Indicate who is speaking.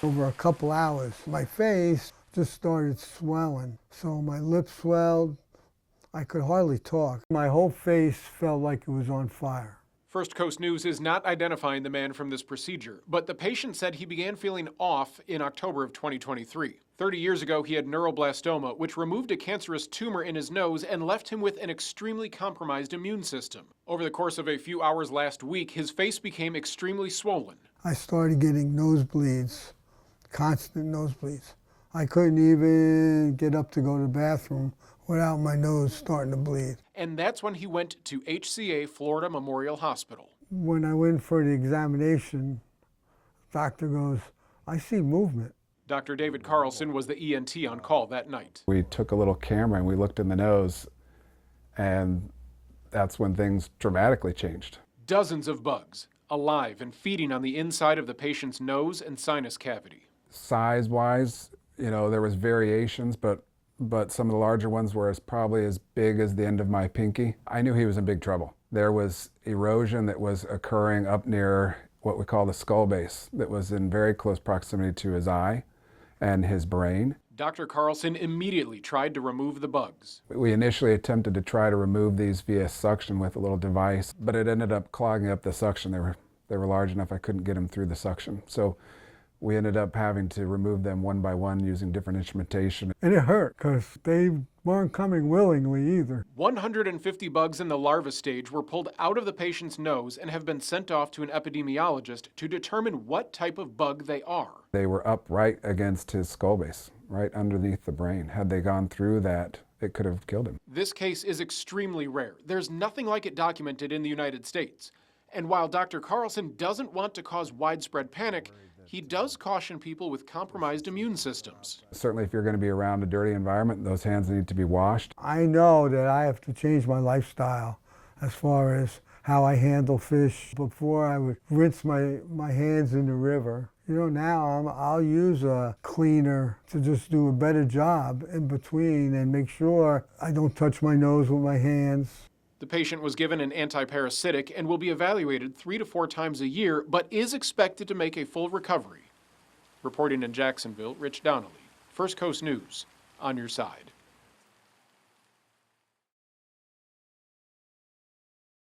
Speaker 1: Over a couple hours, my face just started swelling. So my lips swelled. I could hardly talk. My whole face felt like it was on fire.
Speaker 2: First Coast News is not identifying the man from this procedure, but the patient said he began feeling off in October of 2023. 30 years ago, he had neuroblastoma, which removed a cancerous tumor in his nose and left him with an extremely compromised immune system. Over the course of a few hours last week, his face became extremely swollen.
Speaker 1: I started getting nosebleeds, constant nosebleeds. I couldn't even get up to go to the bathroom without my nose starting to bleed.
Speaker 2: And that's when he went to HCA Florida Memorial Hospital.
Speaker 1: When I went for the examination, the doctor goes, "I see movement."
Speaker 2: Dr. David Carlson was the ENT on call that night.
Speaker 3: We took a little camera and we looked in the nose, and that's when things dramatically changed.
Speaker 2: Dozens of bugs, alive and feeding on the inside of the patient's nose and sinus cavity.
Speaker 3: Size-wise, there was variations, but some of the larger ones were probably as big as the end of my pinky. I knew he was in big trouble. There was erosion that was occurring up near what we call the skull base that was in very close proximity to his eye and his brain.
Speaker 2: Dr. Carlson immediately tried to remove the bugs.
Speaker 3: We initially attempted to try to remove these via suction with a little device, but it ended up clogging up the suction. They were large enough I couldn't get them through the suction. So we ended up having to remove them one by one using different instrumentation.
Speaker 1: And it hurt because they weren't coming willingly either.
Speaker 2: 150 bugs in the larva stage were pulled out of the patient's nose and have been sent off to an epidemiologist to determine what type of bug they are.
Speaker 3: They were up right against his skull base, right underneath the brain. Had they gone through that, it could have killed him.
Speaker 2: This case is extremely rare. There's nothing like it documented in the United States. And while Dr. Carlson doesn't want to cause widespread panic, he does caution people with compromised immune systems.
Speaker 3: Certainly if you're going to be around a dirty environment, those hands need to be washed.
Speaker 1: I know that I have to change my lifestyle as far as how I handle fish. Before I would rinse my hands in the river. Now I'll use a cleaner to just do a better job in between and make sure I don't touch my nose with my hands.
Speaker 2: The patient was given an antiparasitic and will be evaluated 3 to 4 times a year, but is expected to make a full recovery. Reporting in Jacksonville, Rich Donnelly, First Coast News, on your side.